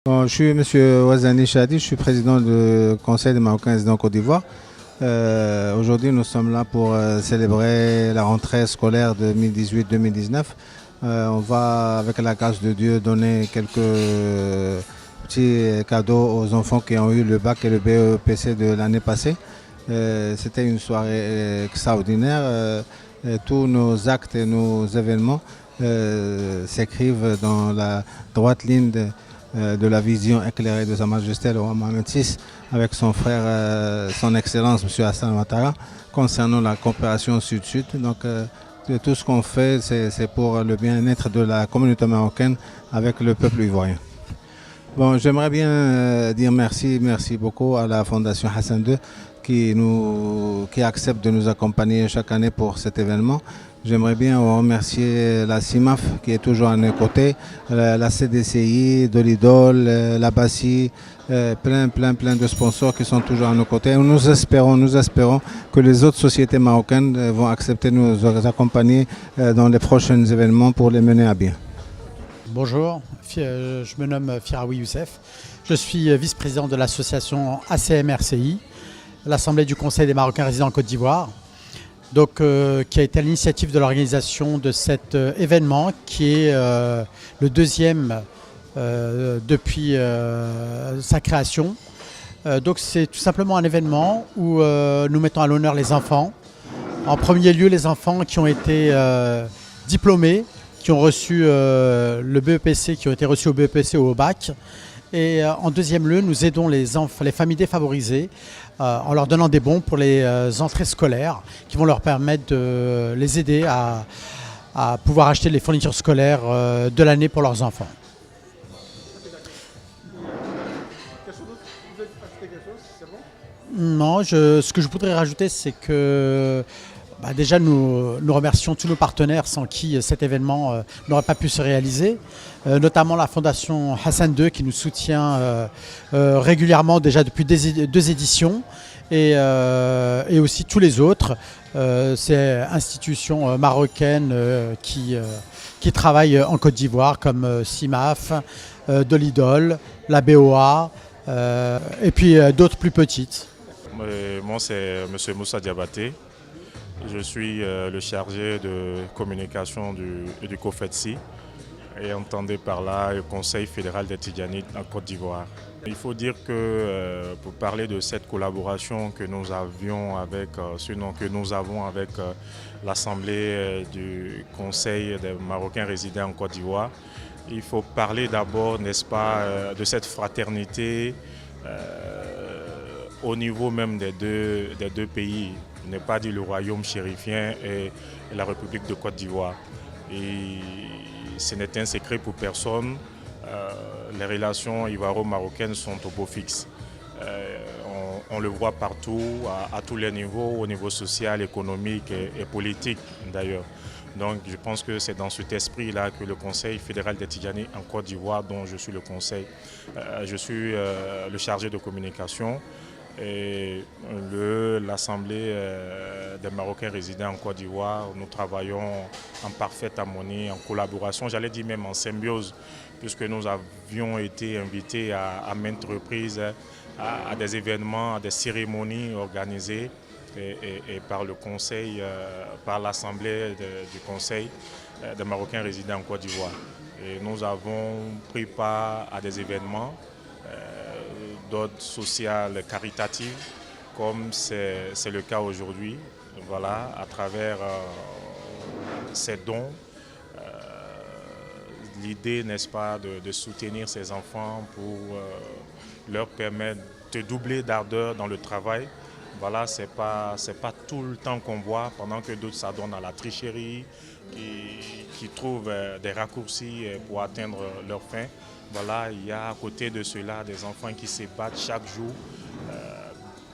Bon, je suis M. Ouazani Chadi, je suis président du Conseil des Marocains résidents en Côte d'Ivoire. Aujourd'hui, nous sommes là pour célébrer la rentrée scolaire 2018-2019. On va, avec la grâce de Dieu, donner quelques petits cadeaux aux enfants qui ont eu le bac et le BEPC de l'année passée. C'était une soirée extraordinaire. Tous nos actes et nos événements s'écrivent dans la droite ligne de la vision éclairée de Sa Majesté le roi Mohamed VI avec son frère, son Excellence M. Hassan Ouattara, concernant la coopération Sud-Sud. Donc tout ce qu'on fait, c'est pour le bien-être de la communauté marocaine avec le peuple ivoirien. Bon, j'aimerais bien dire merci beaucoup à la Fondation Hassan II qui accepte de nous accompagner chaque année pour cet événement. J'aimerais bien remercier la CIMAF qui est toujours à nos côtés, la CDCI, Dolidol, la BASI, plein de sponsors qui sont toujours à nos côtés. Nous espérons que les autres sociétés marocaines vont accepter de nous accompagner dans les prochains événements pour les mener à bien. Bonjour, je me nomme Firaoui Youssef. Je suis vice-président de l'association ACM-RCI, l'Assemblée du Conseil des Marocains résidents en Côte d'Ivoire, qui a été à l'initiative de l'organisation de cet événement qui est le deuxième depuis sa création. Donc c'est tout simplement un événement où nous mettons à l'honneur les enfants. En premier lieu, les enfants qui ont été diplômés, qui ont reçu le BEPC, qui ont été reçus au BEPC ou au bac. Et en deuxième lieu, nous aidons les familles défavorisées en leur donnant des bons pour les entrées scolaires qui vont leur permettre de les aider à pouvoir acheter les fournitures scolaires de l'année pour leurs enfants. Non, ce que je voudrais rajouter, c'est que déjà nous remercions tous nos partenaires sans qui cet événement n'aurait pas pu se réaliser, notamment la Fondation Hassan II qui nous soutient régulièrement déjà depuis deux éditions et aussi tous les autres, ces institutions marocaines qui travaillent en Côte d'Ivoire comme CIMAF, Dolidol, la BOA et puis d'autres plus petites. Moi c'est M. Moussa Diabaté. Je suis le chargé de communication du COFETSI et entendez par là le Conseil fédéral des Tidjanites en Côte d'Ivoire. Il faut dire que pour parler de cette collaboration que nous avons avec l'Assemblée du Conseil des Marocains résidents en Côte d'Ivoire, il faut parler d'abord, n'est-ce pas, de cette fraternité au niveau même des deux pays. Je n'ai pas dit le royaume chérifien et la République de Côte d'Ivoire. Et ce n'est un secret pour personne. Les relations ivoiro-marocaines sont au beau fixe. On le voit partout, à tous les niveaux, au niveau social, économique et politique d'ailleurs. Donc je pense que c'est dans cet esprit-là que le Conseil fédéral des Tidjanites en Côte d'Ivoire, dont je suis je suis le chargé de communication, et l'Assemblée des Marocains résidents en Côte d'Ivoire, nous travaillons en parfaite harmonie, en collaboration, j'allais dire même en symbiose, puisque nous avions été invités à maintes reprises à des événements, à des cérémonies organisées et par le Conseil, par l'Assemblée du Conseil des Marocains résidents en Côte d'Ivoire. Et nous avons pris part à des événements d'ordre social caritatif, comme c'est le cas aujourd'hui, voilà, à travers ces dons. L'idée, n'est-ce pas, de soutenir ces enfants pour leur permettre de doubler d'ardeur dans le travail. Voilà, c'est pas tout le temps qu'on voit, pendant que d'autres s'adonnent à la tricherie, qui trouvent des raccourcis pour atteindre leur fin. Voilà, il y a à côté de cela des enfants qui se battent chaque jour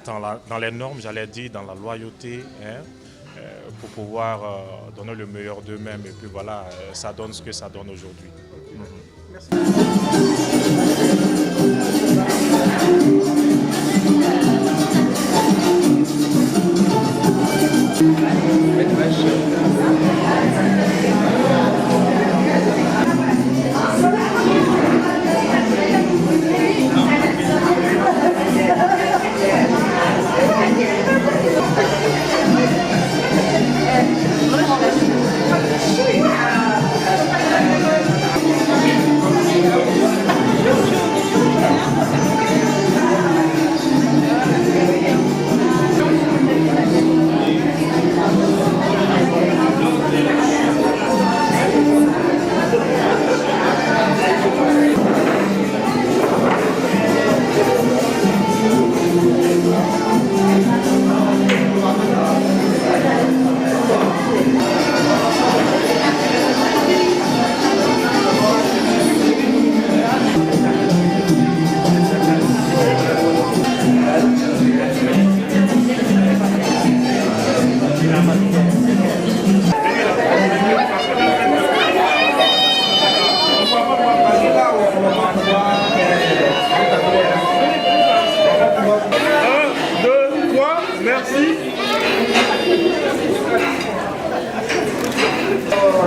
dans les normes, j'allais dire, dans la loyauté, hein, pour pouvoir donner le meilleur d'eux-mêmes. Et puis voilà, ça donne ce que ça donne aujourd'hui. Merci.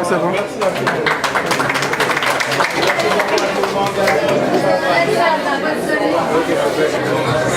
C'est bon. Merci.